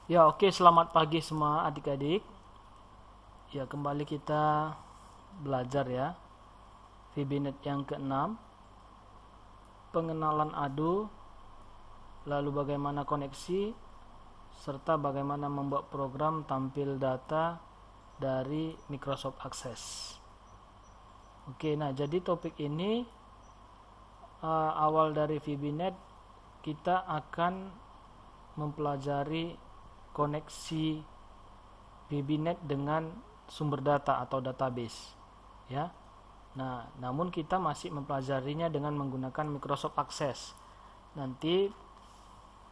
Ya, oke, selamat pagi semua adik-adik. Ya, kembali kita belajar ya. VBNet yang ke-6, pengenalan ADO, lalu bagaimana koneksi, serta bagaimana membuat program tampil data dari Microsoft Access. Oke, nah jadi topik ini awal dari VBNet kita akan mempelajari koneksi VBNet dengan sumber data atau database ya. Nah, namun kita masih mempelajarinya dengan menggunakan Microsoft Access. Nanti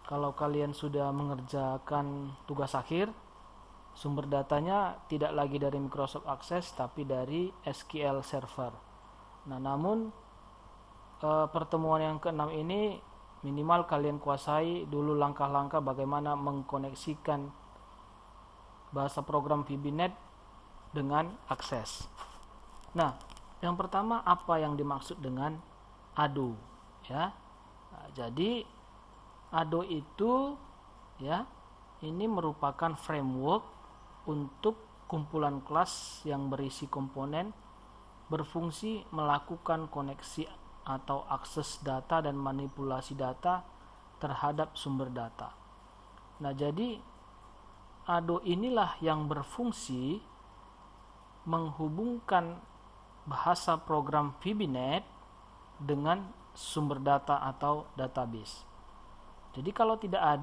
kalau kalian sudah mengerjakan tugas akhir, sumber datanya tidak lagi dari Microsoft Access tapi dari SQL Server. Nah, namun pertemuan yang ke-6 ini minimal kalian kuasai dulu langkah-langkah bagaimana mengkoneksikan bahasa program VBNet dengan Access. Nah, yang pertama apa yang dimaksud dengan ADO ya. Nah, jadi ADO itu ya, ini merupakan framework untuk kumpulan kelas yang berisi komponen berfungsi melakukan koneksi atau akses data dan manipulasi data terhadap sumber data. Nah, jadi ADO inilah yang berfungsi menghubungkan bahasa program VBNet dengan sumber data atau database. Jadi kalau tidak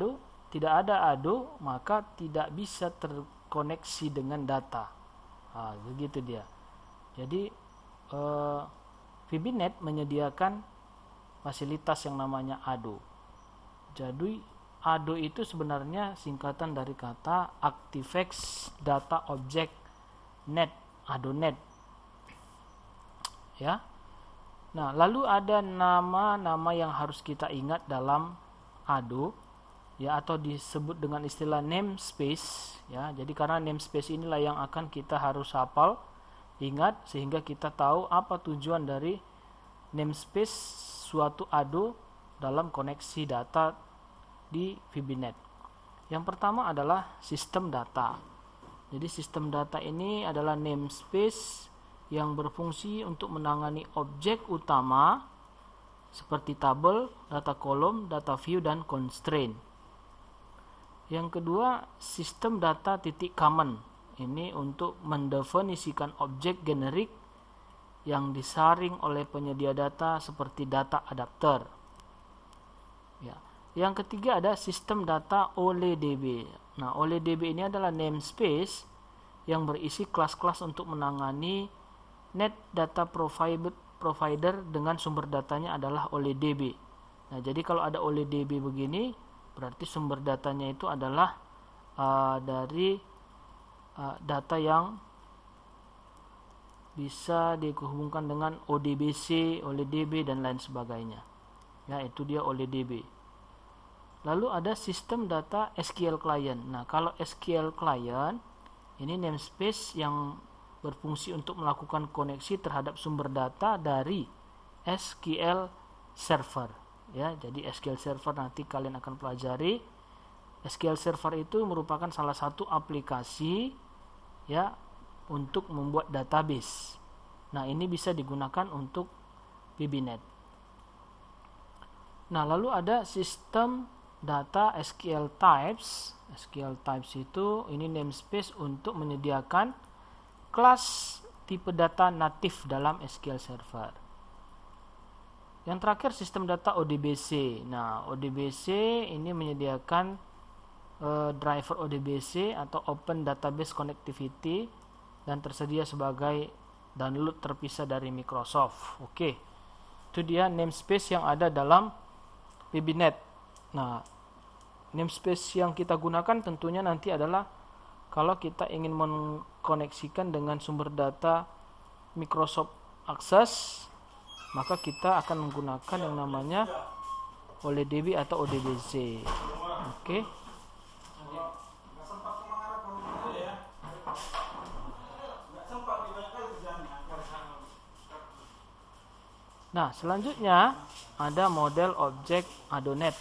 ada ADO, maka tidak bisa terkoneksi dengan data. Nah, begitu dia. Jadi VBNet menyediakan fasilitas yang namanya ADO. Jadi ADO itu sebenarnya singkatan dari kata Artifact Data Object Net, ADONet. Ya. Nah, lalu ada nama-nama yang harus kita ingat dalam ADO ya, atau disebut dengan istilah namespace ya. Jadi karena namespace inilah yang akan kita harus hafal, ingat, sehingga kita tahu apa tujuan dari namespace suatu ADO dalam koneksi data di VBNet. Yang pertama adalah sistem data. Jadi sistem data ini adalah namespace yang berfungsi untuk menangani objek utama seperti tabel, data kolom, data view, dan constraint. Yang kedua, sistem data titik common. Ini untuk mendefinisikan objek generik yang disaring oleh penyedia data seperti data adapter. Ya. Yang ketiga ada sistem data OLEDB. Nah, OLEDB ini adalah namespace yang berisi kelas-kelas untuk menangani net data provider dengan sumber datanya adalah OLEDB. Nah, jadi kalau ada OLEDB begini, berarti sumber datanya itu adalah dari data yang bisa dihubungkan dengan ODBC, OLEDB, dan lain sebagainya. Ya, itu dia OLEDB. Lalu ada sistem data SQL Client. Nah, kalau SQL Client ini namespace yang berfungsi untuk melakukan koneksi terhadap sumber data dari SQL Server. Ya, jadi SQL Server nanti kalian akan pelajari. SQL Server itu merupakan salah satu aplikasi ya untuk membuat database. Nah, ini bisa digunakan untuk VBNet. Nah, lalu ada sistem data SQL Types. SQL Types itu ini namespace untuk menyediakan kelas tipe data natif dalam SQL Server. Yang terakhir sistem data ODBC. Nah, ODBC ini menyediakan driver ODBC atau Open Database Connectivity dan tersedia sebagai download terpisah dari Microsoft. Oke. Itu dia namespace yang ada dalam VBNet. Nah, namespace yang kita gunakan tentunya nanti adalah kalau kita ingin mengkoneksikan dengan sumber data Microsoft Access, maka kita akan menggunakan yang namanya OLEDB atau ODBC. Oke. Nah, selanjutnya ada model objek ADONet.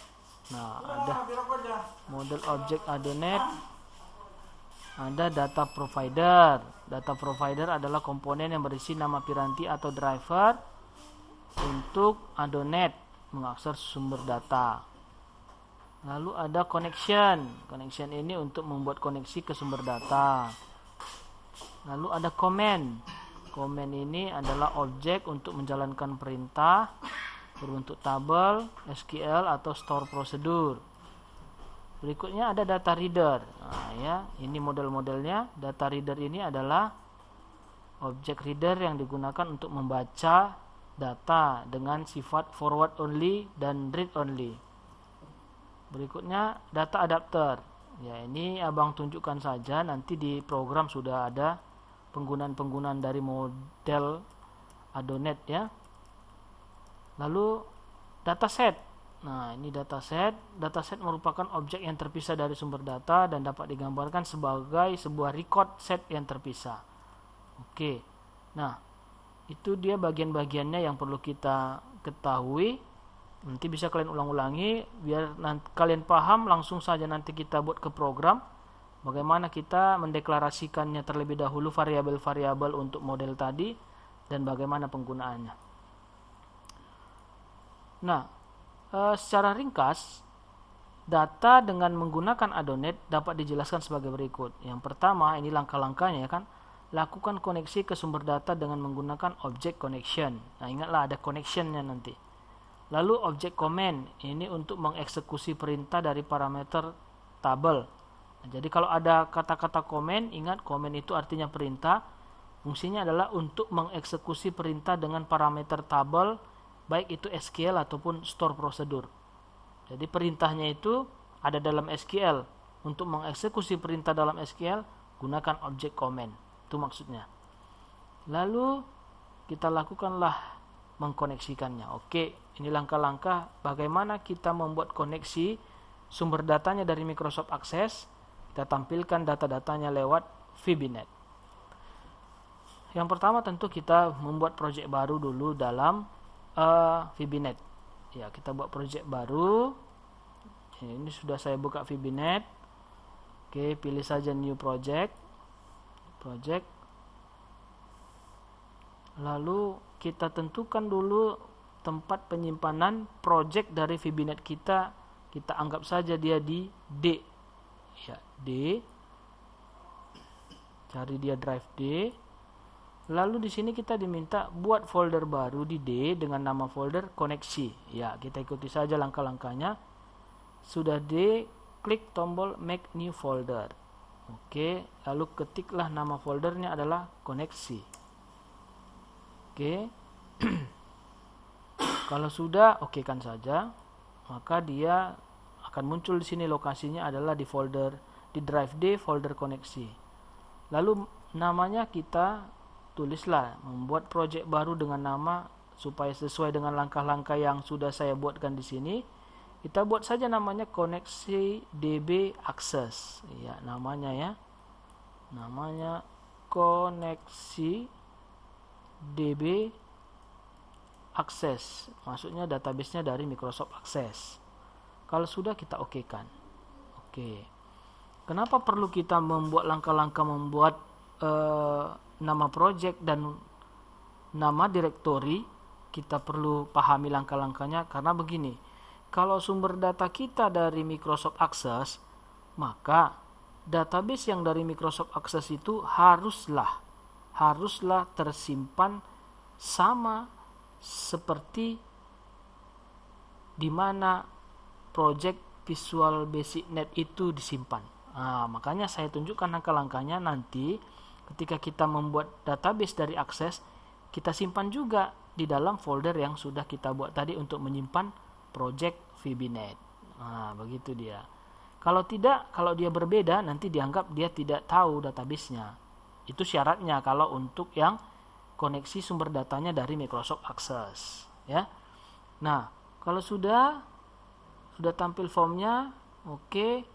Nah, ada model objek Adonet, ada data provider. Data provider adalah komponen yang berisi nama piranti atau driver untuk Adonet mengakses sumber data. Lalu ada connection. Connection ini untuk membuat koneksi ke sumber data. Lalu ada command. Command ini adalah objek untuk menjalankan perintah berbentuk tabel, SQL atau store prosedur. Berikutnya ada data reader. Nah, ya, ini model-modelnya. Data reader ini adalah objek reader yang digunakan untuk membaca data dengan sifat forward only dan read only. Berikutnya data adapter. Ya, ini abang tunjukkan saja, nanti di program sudah ada penggunaan-penggunaan dari model Adonet ya. Lalu dataset. Nah, ini dataset. Dataset merupakan objek yang terpisah dari sumber data dan dapat digambarkan sebagai sebuah record set yang terpisah. Oke. Nah, itu dia bagian-bagiannya yang perlu kita ketahui. Nanti bisa kalian ulang-ulangi biar kalian paham, langsung saja nanti kita buat ke program. Bagaimana kita mendeklarasikannya terlebih dahulu variabel-variabel untuk model tadi dan bagaimana penggunaannya. Nah, secara ringkas, data dengan menggunakan Adonet dapat dijelaskan sebagai berikut. Yang pertama, ini langkah-langkahnya ya kan. Lakukan koneksi ke sumber data dengan menggunakan objek connection. Nah, ingatlah ada connectionnya nanti. Lalu objek command, ini untuk mengeksekusi perintah dari parameter tabel. Nah, jadi kalau ada kata-kata command, ingat command itu artinya perintah. Fungsinya adalah untuk mengeksekusi perintah dengan parameter tabel, baik itu SQL ataupun store prosedur. Jadi perintahnya itu ada dalam SQL. Untuk mengeksekusi perintah dalam SQL, gunakan objek command. Itu maksudnya. Lalu kita lakukanlah mengkoneksikannya. Oke, ini langkah-langkah bagaimana kita membuat koneksi sumber datanya dari Microsoft Access. Kita tampilkan data-datanya lewat VBNet. Yang pertama tentu kita membuat project baru dulu dalam VBNet. Ya, kita buat project baru. Ini sudah saya buka VBNet. Oke, pilih saja new project. Lalu kita tentukan dulu tempat penyimpanan project dari VBNet kita. Kita anggap saja dia di D. Ya, D. Cari dia drive D. Lalu di sini kita diminta buat folder baru di D dengan nama folder koneksi. Ya, kita ikuti saja langkah-langkahnya. Sudah D, klik tombol make new folder. Oke, lalu ketiklah nama foldernya adalah koneksi. Oke. Kalau sudah, oke kan saja. Maka dia akan muncul di sini lokasinya adalah di folder di drive D folder koneksi. Lalu namanya kita tulislah, membuat project baru dengan nama supaya sesuai dengan langkah-langkah yang sudah saya buatkan di sini. Kita buat saja namanya koneksi DB access. Ya, namanya ya. Namanya koneksi DB access. Maksudnya database-nya dari Microsoft Access. Kalau sudah kita okekan. Oke. Kenapa perlu kita membuat langkah-langkah membuat nama project dan nama direktori? Kita perlu pahami langkah-langkahnya karena begini, kalau sumber data kita dari Microsoft Access, maka database yang dari Microsoft Access itu haruslah tersimpan sama seperti di mana project Visual Basic Net itu disimpan. Nah, makanya saya tunjukkan langkah-langkahnya nanti. Ketika kita membuat database dari Access, kita simpan juga di dalam folder yang sudah kita buat tadi untuk menyimpan project VBNet. Nah, begitu dia. Kalau tidak, kalau dia berbeda, nanti dianggap dia tidak tahu database-nya. Itu syaratnya kalau untuk yang koneksi sumber datanya dari Microsoft Access. Ya. Nah, kalau sudah tampil formnya, oke.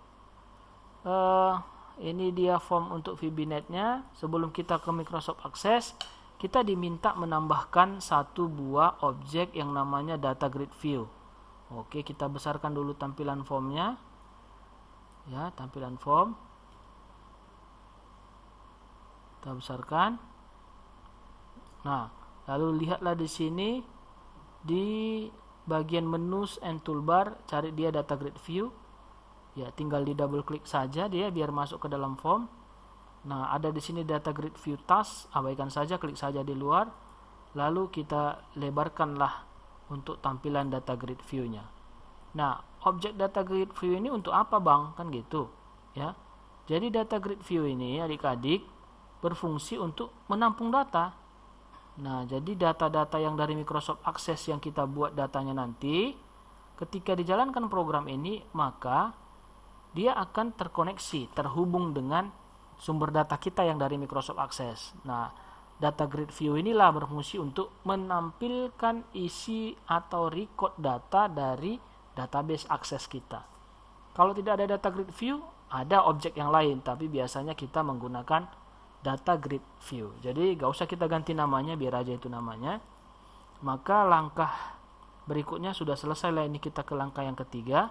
Ini dia form untuk VBNet-nya. Sebelum kita ke Microsoft Access, kita diminta menambahkan satu buah objek yang namanya data grid view. Oke, kita besarkan dulu tampilan formnya. Ya, tampilan form. Kita besarkan. Nah, lalu lihatlah di sini di bagian menu and toolbar, cari dia data grid view. Ya, tinggal di double klik saja dia biar masuk ke dalam form. Nah, ada di sini data grid view task, abaikan saja, klik saja di luar. Lalu kita lebarkanlah untuk tampilan data grid view-nya. Nah, objek data grid view ini untuk apa, Bang? Kan gitu, ya. Jadi data grid view ini adik-adik berfungsi untuk menampung data. Nah, jadi data-data yang dari Microsoft Access yang kita buat datanya nanti, ketika dijalankan program ini, maka dia akan terkoneksi, terhubung dengan sumber data kita yang dari Microsoft Access. Nah, data grid view inilah berfungsi untuk menampilkan isi atau record data dari database akses kita. Kalau tidak ada data grid view, ada objek yang lain, tapi biasanya kita menggunakan data grid view. Jadi gak usah kita ganti namanya, biar aja itu namanya. Maka langkah berikutnya sudah selesai lah, ini kita ke langkah yang ketiga.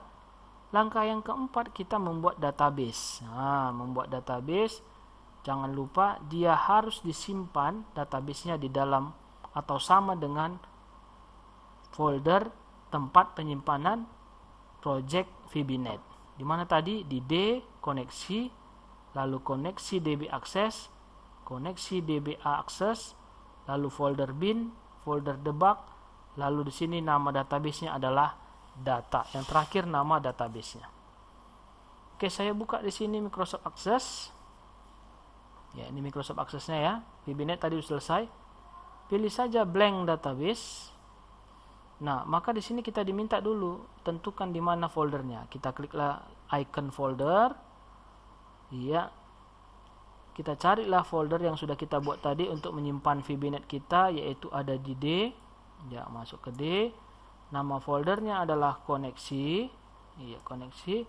Langkah yang keempat, kita membuat database. Nah, membuat database, jangan lupa dia harus disimpan databasenya di dalam atau sama dengan folder tempat penyimpanan project VBNet. Di mana tadi? Di D, koneksi, lalu koneksi DB Access, koneksi DBA Access, lalu folder bin, folder debug, lalu di sini nama databasenya adalah data. Yang terakhir nama databasenya. Oke, saya buka di sini Microsoft Access. Ya, ini Microsoft Access-nya ya. VBNet tadi sudah selesai. Pilih saja blank database. Nah, maka di sini kita diminta dulu tentukan di mana foldernya. Kita kliklah icon folder. Iya. Kita carilah folder yang sudah kita buat tadi untuk menyimpan VBNet kita, yaitu ada di D. Ya, masuk ke D. Nama foldernya adalah koneksi. Iya, koneksi.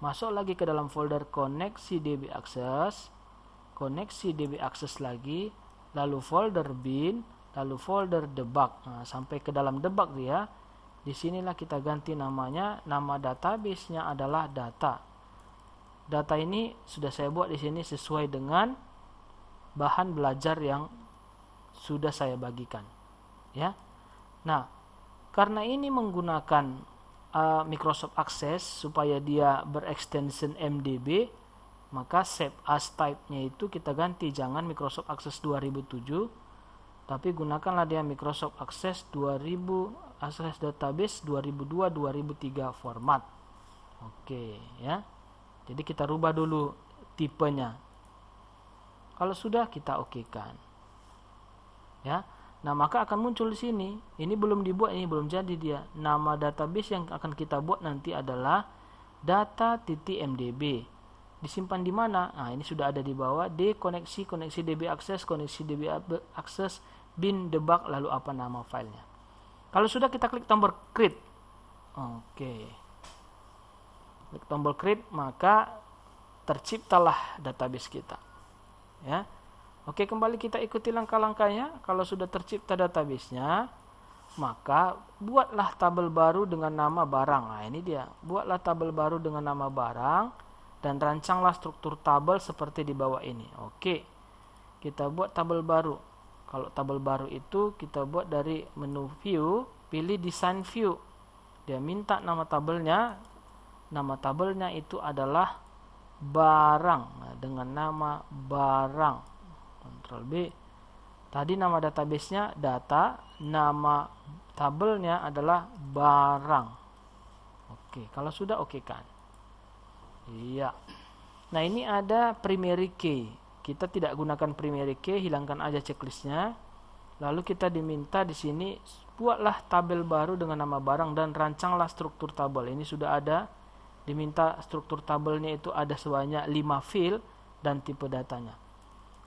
Masuk lagi ke dalam folder koneksi DB Access. Koneksi DB Access lagi, lalu folder bin, lalu folder debug. Nah, sampai ke dalam debug dia. Disinilah kita ganti namanya. Nama database-nya adalah data. Data ini sudah saya buat di sini sesuai dengan bahan belajar yang sudah saya bagikan. Ya. Nah, karena ini menggunakan Microsoft Access supaya dia berekstensi MDB, maka save as type-nya itu kita ganti, jangan Microsoft Access 2007, tapi gunakanlah dia Microsoft Access 2000 Access Database 2002-2003 format. Oke, ya. Jadi kita rubah dulu tipenya. Kalau sudah, kita okekan. Ya. Nah, maka akan muncul di sini. Ini belum dibuat, ini belum jadi dia. Nama database yang akan kita buat nanti adalah data.mdb. Disimpan di mana? Nah, ini sudah ada di bawah. D, koneksi DB Access, koneksi DB Access, bin, debug, lalu apa nama filenya. Kalau sudah, kita klik tombol create. Oke. Klik tombol create, maka terciptalah database kita. Ya. Oke, kembali kita ikuti langkah-langkahnya. Kalau sudah tercipta database-nya, maka buatlah tabel baru dengan nama barang. Nah, ini dia. Buatlah tabel baru dengan nama barang. Dan rancanglah struktur tabel seperti di bawah ini. Oke, kita buat tabel baru. Kalau tabel baru itu kita buat dari menu view, pilih design view. Dia minta nama tabelnya. Nama tabelnya itu adalah barang. Nah, dengan nama barang. Ctrl B. Tadi nama databasenya data, nama tabelnya adalah barang. Oke, kalau sudah oke kan. Iya. Nah, ini ada primary key. Kita tidak gunakan primary key, hilangkan aja checklistnya. Lalu kita diminta di sini buatlah tabel baru dengan nama barang dan rancanglah struktur tabel. Ini sudah ada. Diminta struktur tabelnya itu ada sebanyak 5 field dan tipe datanya.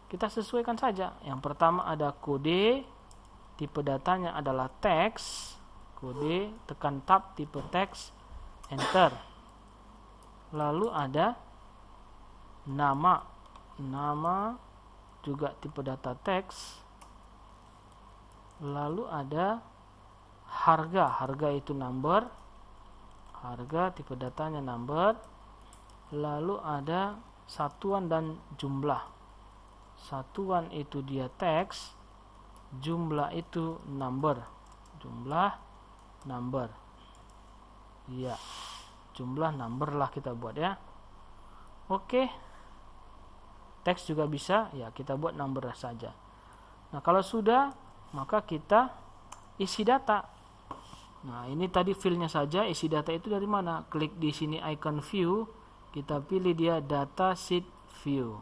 Kita sesuaikan saja. Yang pertama ada kode, tipe datanya adalah teks. Kode, tekan tab, tipe teks, enter. Lalu ada nama juga tipe data teks. Lalu ada harga itu number. harga, tipe datanya number, lalu ada satuan dan jumlah. Satuan itu dia teks, jumlah itu number. Jumlah number. Iya. Jumlah number lah kita buat ya. Oke. Teks juga bisa, ya kita buat number saja. Nah, kalau sudah, maka kita isi data. Nah, ini tadi filenya saja, isi data itu dari mana? Klik di sini icon view, kita pilih dia data sheet view.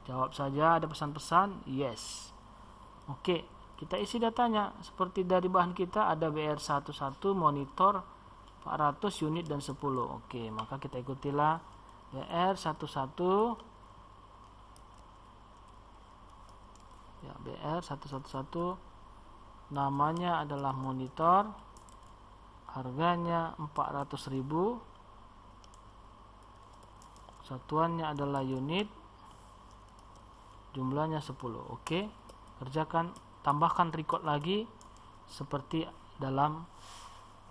Jawab saja, ada pesan-pesan, yes. Oke, kita isi datanya. Seperti dari bahan kita ada BR11 monitor 400 unit dan 10. Oke, maka kita ikutilah BR11. Ya, BR111, namanya adalah monitor, harganya 400.000, satuannya adalah unit, jumlahnya 10. Oke, kerjakan, tambahkan record lagi seperti dalam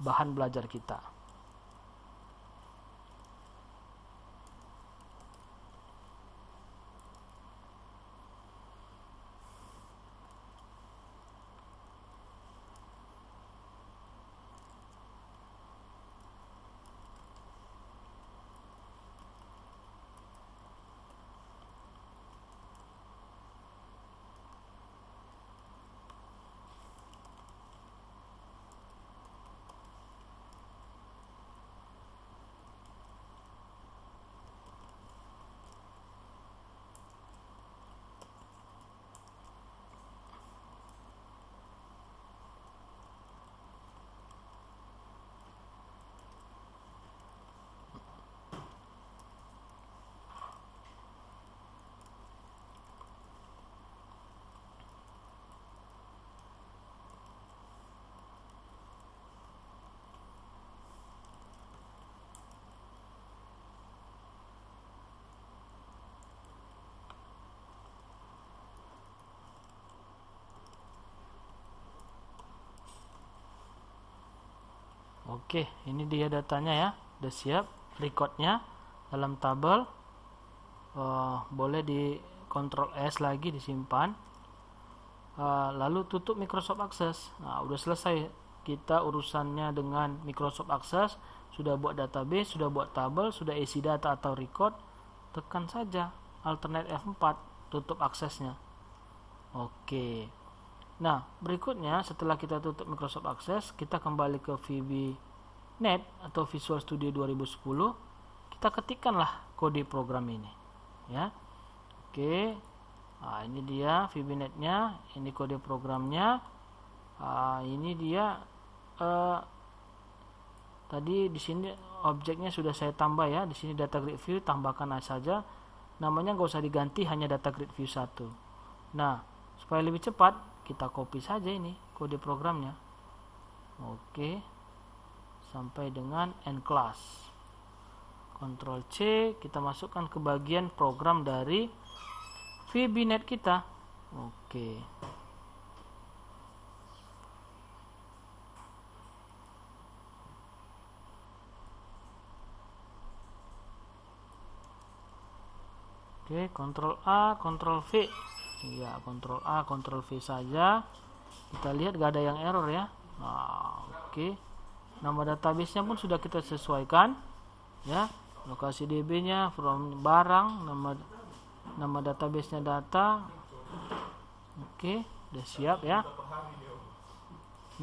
bahan belajar kita. Oke, ini dia datanya ya, udah siap, recordnya dalam tabel. Boleh di Ctrl S lagi, disimpan. Lalu tutup Microsoft Access. Nah, udah selesai kita urusannya dengan Microsoft Access. Sudah buat database, sudah buat tabel, sudah isi data atau record. Tekan saja Alternate F4, tutup aksesnya. Oke. Nah, berikutnya setelah kita tutup Microsoft Access, kita kembali ke VB.NET atau Visual Studio 2010. Kita ketikkanlah kode program ini, ya. Oke. Nah, ini dia VB.NET-nya, ini kode programnya. Ini dia tadi di sini objeknya sudah saya tambah ya. Di sini data grid view, tambahkan saja. Namanya nggak usah diganti, hanya data grid view 1. Nah, supaya lebih cepat, kita copy saja ini kode programnya. Oke, sampai dengan end class. Ctrl C, kita masukkan ke bagian program dari VB.NET kita. Oke. Oke, Ctrl A, Ctrl V. Ya, Ctrl A, Ctrl V saja. Kita lihat gak ada yang error ya. Nah, oke. Nama database-nya pun sudah kita sesuaikan, ya. Lokasi DB-nya from barang, nama database-nya data. Oke, udah siap ya.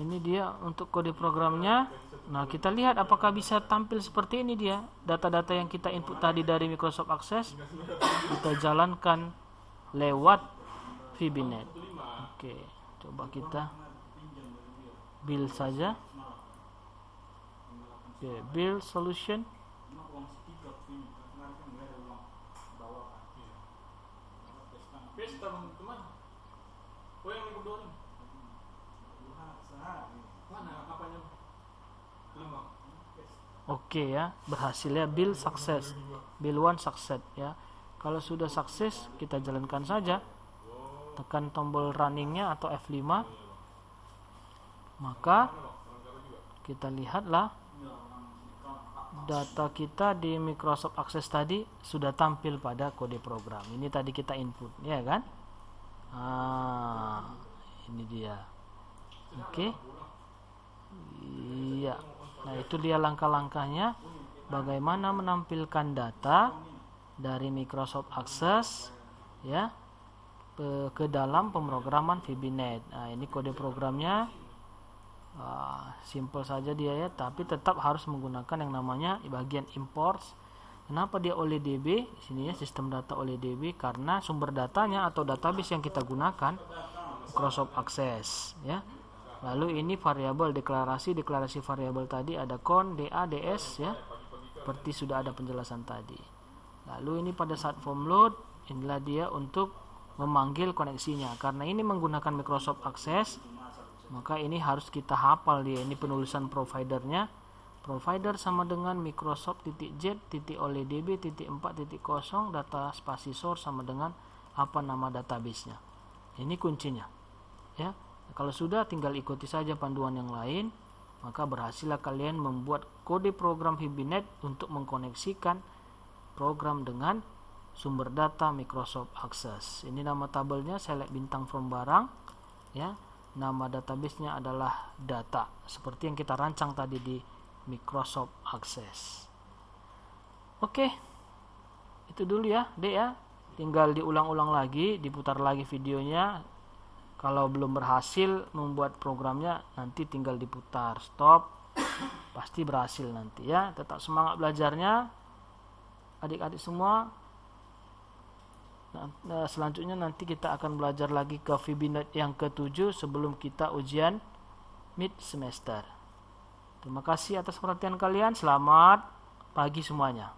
Ini dia untuk kode programnya. Nah, kita lihat apakah bisa tampil seperti ini dia. Data-data yang kita input tadi dari Microsoft Access kita jalankan lewat VB.NET. Oke, coba kita build saja. Oke, build solution. Oke ya, berhasil ya, build success. Build one success ya. Kalau sudah sukses, kita jalankan saja. Tekan tombol runningnya atau F5, maka kita lihatlah data kita di Microsoft Access tadi sudah tampil pada kode program. Ini tadi kita input, ya kan? Ini dia. Oke. Iya. Nah, itu dia langkah-langkahnya bagaimana menampilkan data dari Microsoft Access ya ke dalam pemrograman VBNet. Nah, ini kode programnya. Simple saja dia ya, tapi tetap harus menggunakan yang namanya bagian imports. Kenapa dia oleh DB? Sini ya, sistem data oleh DB, karena sumber datanya atau database yang kita gunakan Microsoft Access ya. Lalu ini variabel deklarasi variabel tadi ada con, DA, DS ya. Seperti sudah ada penjelasan tadi. Lalu ini pada saat form load, inilah dia untuk memanggil koneksinya. Karena ini menggunakan Microsoft Access, maka ini harus kita hafal dia. Ini penulisan providernya. Provider sama dengan Microsoft.z.oledb.4.0 data spasi source sama dengan apa nama database-nya. Ini kuncinya. Ya. Kalau sudah, tinggal ikuti saja panduan yang lain, maka berhasillah kalian membuat kode program VBNet untuk mengkoneksikan program dengan sumber data Microsoft Access. Ini nama tabelnya, select bintang from barang ya. Nama database-nya adalah data, seperti yang kita rancang tadi di Microsoft Access. Oke, itu dulu ya, Dek ya. Tinggal diulang-ulang lagi, diputar lagi videonya. Kalau belum berhasil membuat programnya, nanti tinggal diputar, stop, pasti berhasil nanti ya. Tetap semangat belajarnya, adik-adik semua. Nah, selanjutnya nanti kita akan belajar lagi ke VBNet yang ke-7 sebelum kita ujian mid semester. Terima kasih atas perhatian kalian. Selamat pagi semuanya.